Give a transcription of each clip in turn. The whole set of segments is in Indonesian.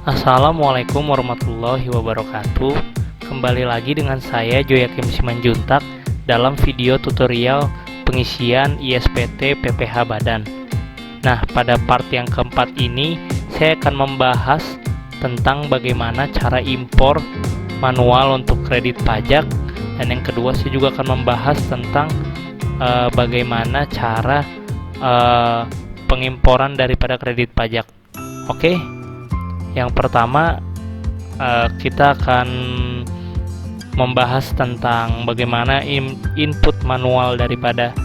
Assalamualaikum warahmatullahi wabarakatuh. Kembali lagi dengan saya Joyakim Simanjuntak dalam video tutorial pengisian ISPT PPh Badan. Nah, pada part yang keempat ini saya akan membahas tentang bagaimana cara impor manual untuk kredit pajak, dan yang kedua saya juga akan membahas tentang bagaimana cara pengimporan daripada kredit pajak. Oke. Yang pertama, kita akan membahas tentang bagaimana input manual daripada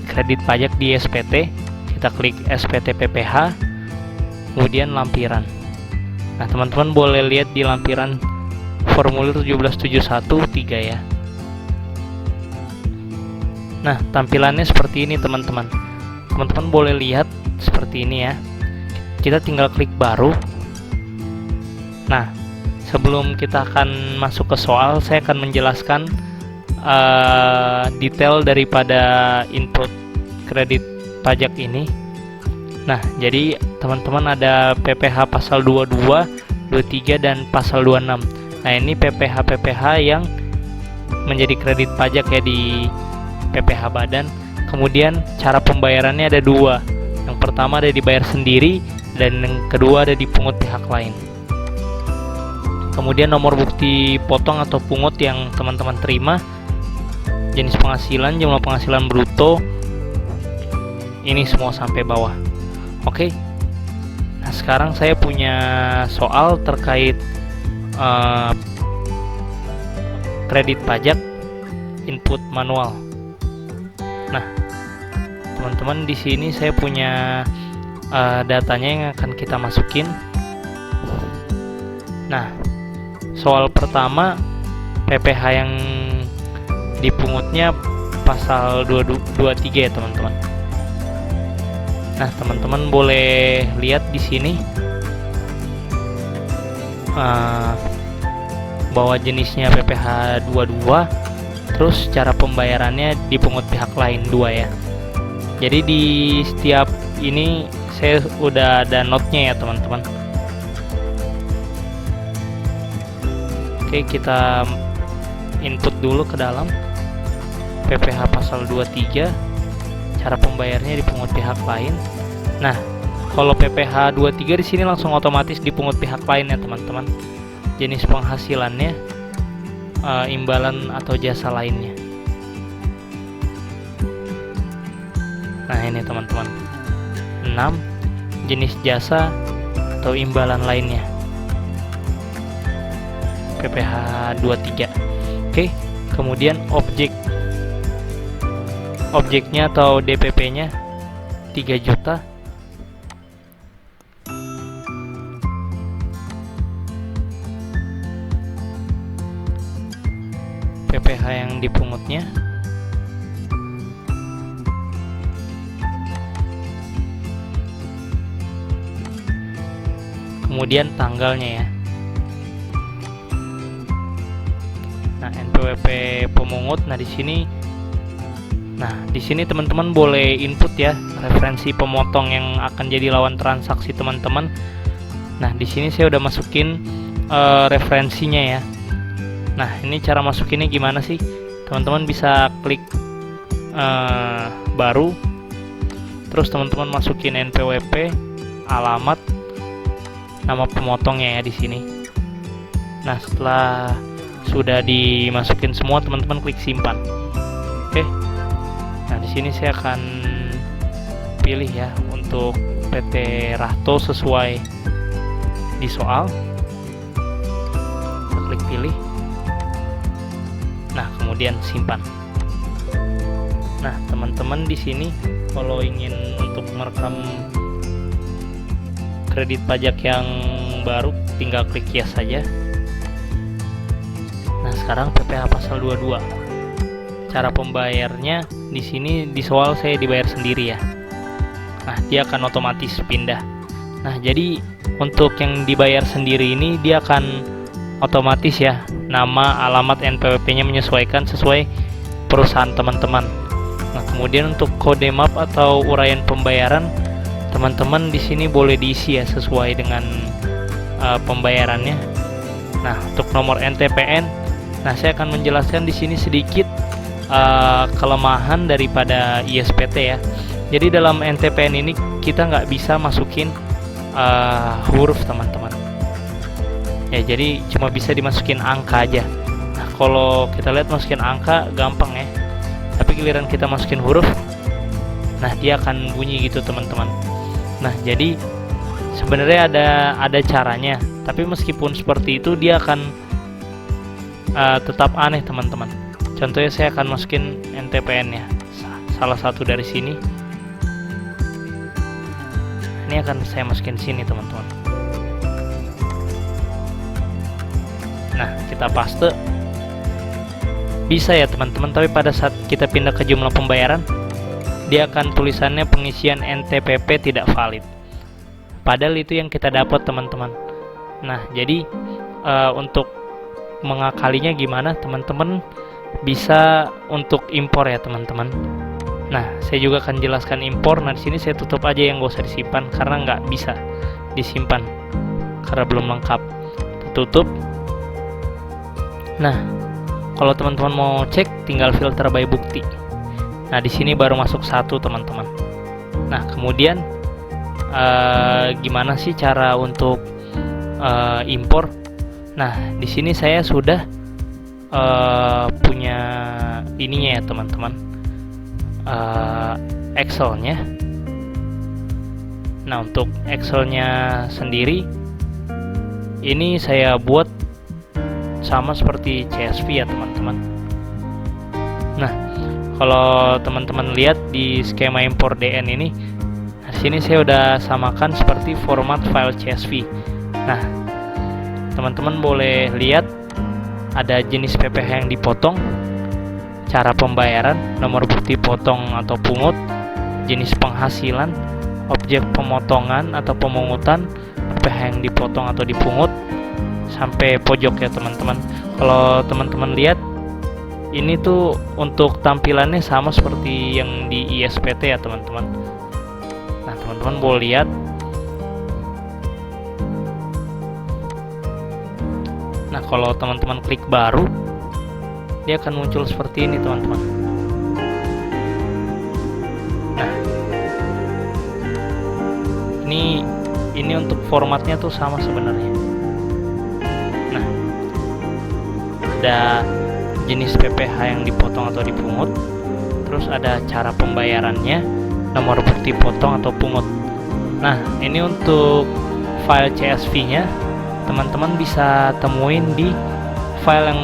kredit pajak di SPT. Kita klik SPT PPh, kemudian lampiran. Nah, teman-teman boleh lihat di lampiran formulir 17713 ya. Nah, tampilannya seperti ini teman-teman. Teman-teman boleh lihat seperti ini ya. Kita tinggal klik baru. Nah, sebelum kita akan masuk ke soal, saya akan menjelaskan detail daripada input kredit pajak ini. Nah, jadi teman-teman ada PPh pasal 22, 23 dan pasal 26. Nah, ini PPh yang menjadi kredit pajak ya di PPh Badan. Kemudian cara pembayarannya ada dua. Yang pertama ada dibayar sendiri, dan yang kedua ada dipungut pihak lain. Kemudian nomor bukti potong atau pungut yang teman-teman terima, jenis penghasilan, jumlah penghasilan bruto, ini semua sampai bawah. Oke. Nah, sekarang saya punya soal terkait kredit pajak input manual. Nah, teman-teman, di sini saya punya datanya yang akan kita masukin. Nah, soal pertama PPh yang dipungutnya pasal 23 ya teman-teman. Nah, teman-teman boleh lihat di sini bahwa jenisnya PPh 22, terus cara pembayarannya dipungut pihak lain 2 ya. Jadi di setiap ini saya udah ada note-nya ya teman-teman. Oke, kita input dulu ke dalam PPh pasal 23, cara pembayarnya dipungut pihak lain. Nah, kalau PPh 23 di sini langsung otomatis dipungut pihak lain ya teman-teman. Jenis penghasilannya imbalan atau jasa lainnya. Nah, ini teman-teman. 6. Jenis jasa atau imbalan lainnya. PPh 23. Oke, kemudian objeknya atau DPP-nya 3 juta. PPh yang dipungutnya kemudian tanggalnya ya. Nah, NPWP pemungut. Nah, di sini teman-teman boleh input ya referensi pemotong yang akan jadi lawan transaksi teman-teman. Nah, di sini saya udah masukin referensinya ya. Nah, ini cara masukinnya gimana sih? Teman-teman bisa klik baru, terus teman-teman masukin NPWP, alamat, nama pemotongnya ya di sini. Nah, setelah sudah dimasukin semua, teman-teman klik simpan. Oke. Nah, di sini saya akan pilih ya untuk PT Rahto sesuai di soal. Kita klik pilih. Nah, kemudian simpan. Nah, teman-teman di sini kalau ingin untuk merekam kredit pajak yang baru, tinggal klik yes saja. Nah, sekarang PPh pasal 22. Cara pembayarnya di sini di soal saya dibayar sendiri ya. Nah, dia akan otomatis pindah. Nah, jadi untuk yang dibayar sendiri ini dia akan otomatis ya, nama, alamat, NPWP-nya menyesuaikan sesuai perusahaan teman-teman. Nah, kemudian untuk kode map atau uraian pembayaran, teman-teman di sini boleh diisi ya sesuai dengan pembayarannya. Nah, untuk nomor NTPN, nah saya akan menjelaskan di sini sedikit kelemahan daripada ISPT ya. Jadi dalam NTPN ini kita nggak bisa masukin huruf teman-teman. Ya, jadi cuma bisa dimasukin angka aja. Nah, kalau kita lihat masukin angka gampang ya. Tapi giliran kita masukin huruf, nah dia akan bunyi gitu teman-teman. Nah, jadi sebenarnya ada caranya, tapi meskipun seperti itu dia akan tetap aneh teman-teman. Contohnya saya akan masukin NTPN ya, salah satu dari sini. Ini akan saya masukin sini teman-teman. Nah, kita paste. Bisa ya teman-teman, tapi pada saat kita pindah ke jumlah pembayaran, dia akan tulisannya pengisian NTPP tidak valid. Padahal itu yang kita dapat teman-teman. Nah, jadi untuk mengakalinya gimana teman-teman, bisa untuk impor ya teman-teman. Nah, saya juga akan jelaskan impor. Nah, di sini saya tutup aja yang gak usah disimpan karena nggak bisa disimpan karena belum lengkap. Tutup. Nah, kalau teman-teman mau cek, tinggal filter by bukti. Nah, di sini baru masuk satu teman-teman. Nah, kemudian gimana sih cara untuk impor? Nah, di sini saya sudah punya ininya ya teman-teman, Excel-nya. Nah, untuk Excel-nya sendiri, ini saya buat sama seperti CSV ya teman-teman. Nah, kalau teman-teman lihat di skema impor DN ini, nah, sini saya udah samakan seperti format file CSV. Nah, teman-teman boleh lihat ada jenis PPh yang dipotong, cara pembayaran, nomor bukti potong atau pungut, jenis penghasilan, objek pemotongan atau pemungutan, PPh yang dipotong atau dipungut, sampai pojok ya teman-teman. Kalau teman-teman lihat, ini tuh untuk tampilannya sama seperti yang di ISPT ya teman-teman. Nah, teman-teman boleh lihat. Nah, kalau teman-teman klik baru, dia akan muncul seperti ini teman-teman. Nah, ini untuk formatnya tuh sama sebenarnya. Nah, ada jenis PPh yang dipotong atau dipungut, terus ada cara pembayarannya, nomor bukti potong atau pungut. Nah, ini untuk file CSV-nya teman-teman bisa temuin di file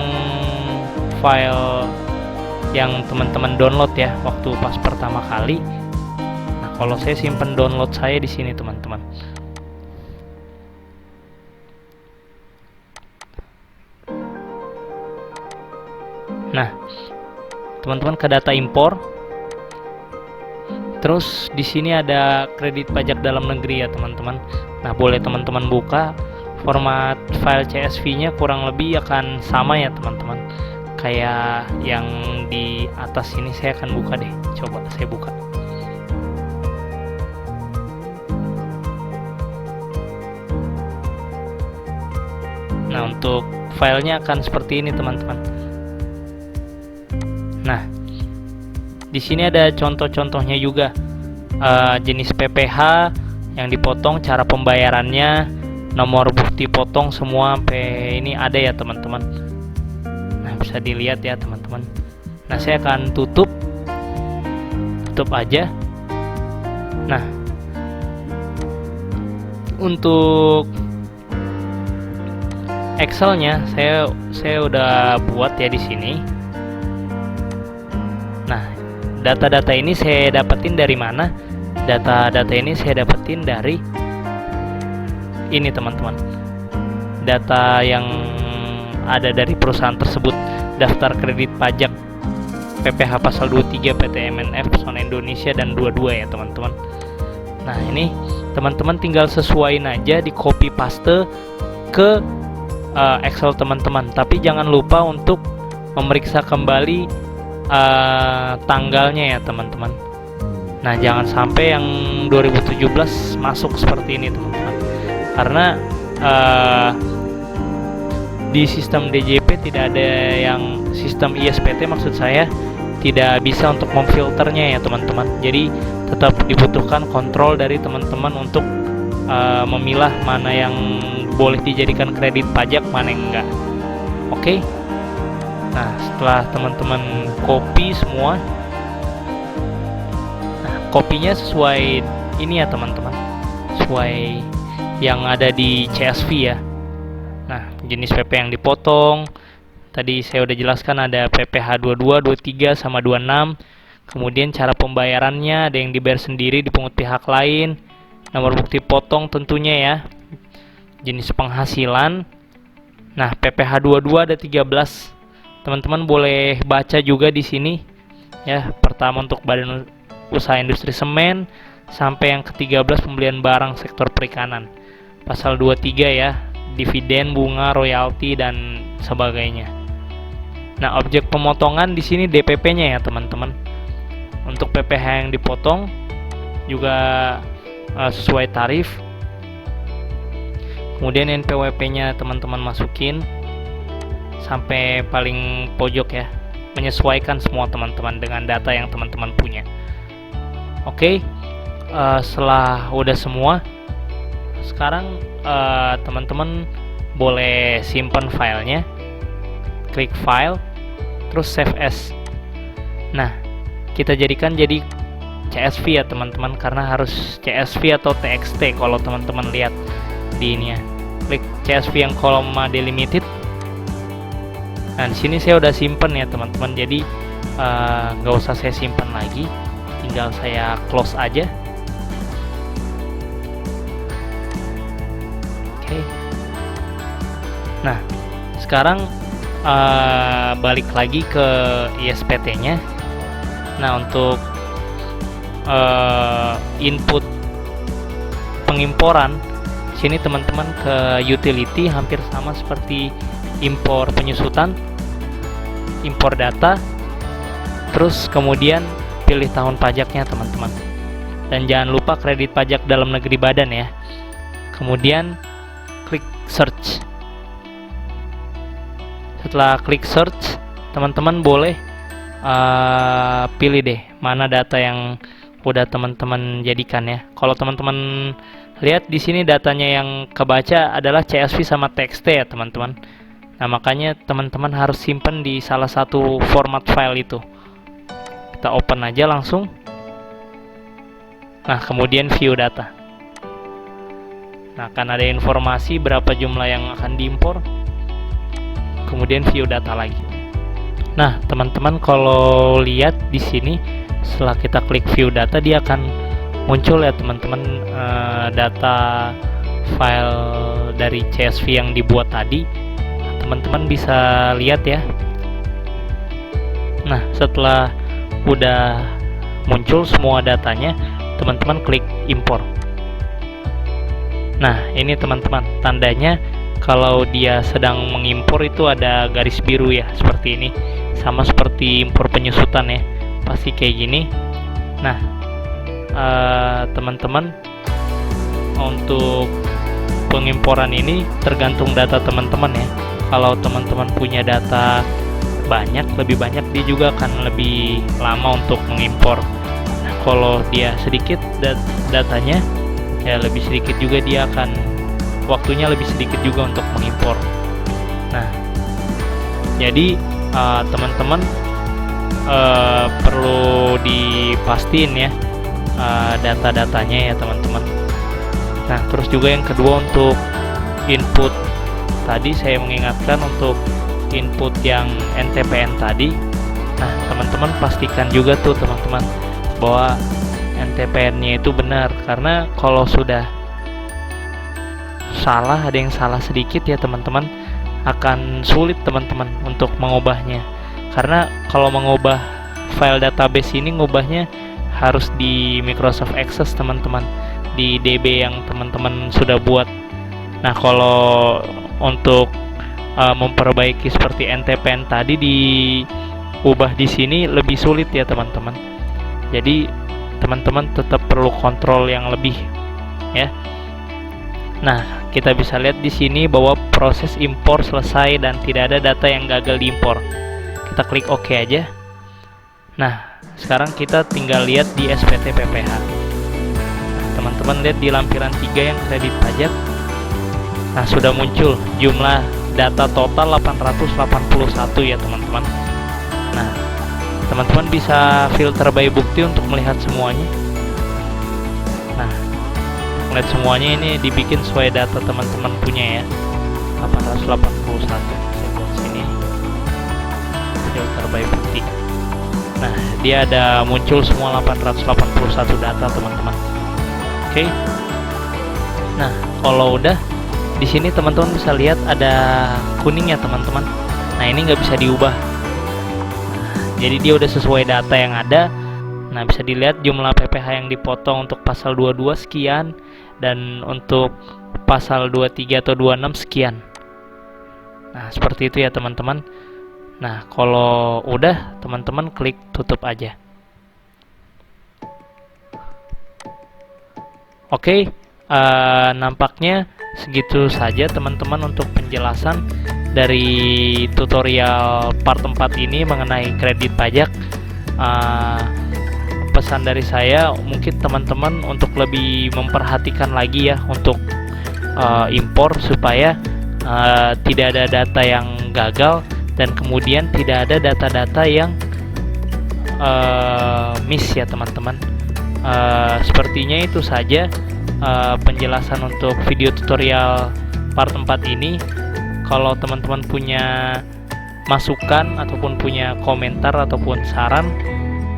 yang teman-teman download ya waktu pas pertama kali. Nah, kalau saya simpen download saya di sini teman-teman. Nah, teman-teman ke data impor. Terus di sini ada kredit pajak dalam negeri ya teman-teman. Nah, boleh teman-teman buka. Format file CSV-nya kurang lebih akan sama ya teman-teman. Kayak yang di atas ini, saya akan buka deh. Coba saya buka. Nah, untuk filenya akan seperti ini teman-teman. Nah, di sini ada contoh-contohnya juga, jenis PPh yang dipotong, cara pembayarannya, nomor bukti potong, semua ini ada ya teman-teman. Nah, bisa dilihat ya teman-teman. Nah, saya akan tutup aja. Nah, untuk Excel-nya saya udah buat ya di sini. Nah, data-data ini saya dapetin dari mana? Data-data ini saya dapetin dari ini teman-teman. Data yang ada dari perusahaan tersebut, daftar kredit pajak PPh pasal 23 PT MNF Zona Indonesia dan 22 ya teman-teman. Nah, ini teman-teman tinggal sesuaiin aja, di copy paste ke Excel teman-teman. Tapi jangan lupa untuk memeriksa kembali tanggalnya ya teman-teman. Nah, jangan sampai yang 2017 masuk seperti ini teman-teman, karena di sistem DJP tidak ada yang sistem ISPT, maksud saya tidak bisa untuk memfilternya ya teman-teman. Jadi tetap dibutuhkan kontrol dari teman-teman untuk memilah mana yang boleh dijadikan kredit pajak, mana yang enggak. Oke. Nah, setelah teman-teman copy semua, nah kopinya sesuai ini ya teman-teman, sesuai yang ada di CSV ya. Nah, jenis PP yang dipotong tadi saya udah jelaskan, ada PPh 22, 23 sama 26. Kemudian cara pembayarannya, ada yang dibayar sendiri, dipungut pihak lain. Nomor bukti potong tentunya ya. Jenis penghasilan. Nah, PPh 22 ada 13. Teman-teman boleh baca juga di sini ya. Pertama untuk Badan Usaha Industri Semen, sampai yang ke-13 pembelian barang sektor perikanan. Pasal 23 ya, dividen, bunga, royalti dan sebagainya. Nah, objek pemotongan di sini DPP-nya ya, teman-teman. Untuk PPh yang dipotong juga sesuai tarif. Kemudian NPWP-nya teman-teman masukin sampai paling pojok ya. Menyesuaikan semua teman-teman dengan data yang teman-teman punya. Oke. Setelah udah semua, sekarang teman-teman boleh simpan filenya, klik file, terus save as. Nah, kita jadikan jadi CSV ya teman-teman, karena harus CSV atau TXT kalau teman-teman lihat di ini ya. Klik CSV yang kolom delimited. Nah, di sini saya udah simpen ya teman-teman, jadi nggak usah saya simpan lagi, tinggal saya close aja. Nah, sekarang balik lagi ke ISPT-nya. Nah, untuk input pengimporan, sini teman-teman ke utility, hampir sama seperti impor penyusutan, impor data, terus kemudian pilih tahun pajaknya teman-teman. Dan jangan lupa kredit pajak dalam negeri badan ya. Kemudian klik search. Setelah klik search, teman-teman boleh pilih deh mana data yang udah teman-teman jadikan ya. Kalau teman-teman lihat di sini datanya yang kebaca adalah CSV sama TXT ya teman-teman. Nah, makanya teman-teman harus simpan di salah satu format file itu. Kita open aja langsung. Nah, kemudian view data. Nah, akan ada informasi berapa jumlah yang akan diimpor. Kemudian view data lagi. Nah, teman-teman kalau lihat di sini, setelah kita klik view data, dia akan muncul ya teman-teman data file dari CSV yang dibuat tadi. Nah, teman-teman bisa lihat ya. Nah, setelah udah muncul semua datanya, teman-teman klik impor. Nah, ini teman-teman tandanya kalau dia sedang mengimpor itu ada garis biru ya, seperti ini. Sama seperti impor penyusutan ya, pasti kayak gini. Nah, teman-teman, untuk pengimporan ini tergantung data teman-teman ya. Kalau teman-teman punya data banyak, lebih banyak, dia juga akan lebih lama untuk mengimpor. Nah, kalau dia sedikit datanya, ya lebih sedikit juga dia akan, waktunya lebih sedikit juga untuk mengimpor. Nah, jadi teman-teman perlu dipastiin ya data-datanya ya teman-teman. Nah, terus juga yang kedua untuk input tadi, saya mengingatkan untuk input yang NTPN tadi. Nah, teman-teman pastikan juga tuh teman-teman bahwa NTPN-nya itu benar, karena kalau sudah salah, ada yang salah sedikit ya teman-teman, akan sulit teman-teman untuk mengubahnya. Karena kalau mengubah file database ini, ngubahnya harus di Microsoft Access teman-teman, di DB yang teman-teman sudah buat. Nah, kalau untuk memperbaiki seperti NTPN tadi, diubah di sini lebih sulit ya teman-teman. Jadi teman-teman tetap perlu kontrol yang lebih ya. Nah, kita bisa lihat di sini bahwa proses impor selesai dan tidak ada data yang gagal diimpor. Kita klik OK aja. Nah, sekarang kita tinggal lihat di SPT PPH. Nah, teman-teman lihat di lampiran 3 yang kredit pajak. Nah, sudah muncul jumlah data total 881 ya teman-teman. Nah, teman-teman bisa filter by bukti untuk melihat semuanya. Nah, melihat semuanya ini dibikin sesuai data teman-teman punya ya. 881. Saya buat sini filter by bukti. Nah, dia ada muncul semua 881 data teman-teman. Oke. Nah, kalau udah di sini teman-teman bisa lihat ada kuning ya teman-teman. Nah, ini nggak bisa diubah. Nah, jadi dia udah sesuai data yang ada. Nah, bisa dilihat jumlah PPh yang dipotong untuk pasal 22 sekian dan untuk pasal 23 atau 26 sekian. Nah, seperti itu ya teman-teman. Nah, kalau udah teman-teman klik tutup aja. Oke, nampaknya segitu saja teman-teman untuk penjelasan dari tutorial part 4 ini mengenai kredit pajak. Pesan dari saya, mungkin teman-teman untuk lebih memperhatikan lagi ya untuk impor supaya tidak ada data yang gagal dan kemudian tidak ada data-data yang miss ya teman-teman. Sepertinya itu saja penjelasan untuk video tutorial part 4 ini. Kalau teman-teman punya masukan ataupun punya komentar ataupun saran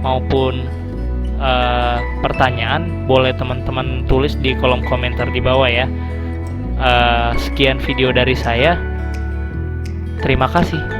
maupun pertanyaan, boleh teman-teman tulis di kolom komentar di bawah ya. Sekian video dari saya. Terima kasih.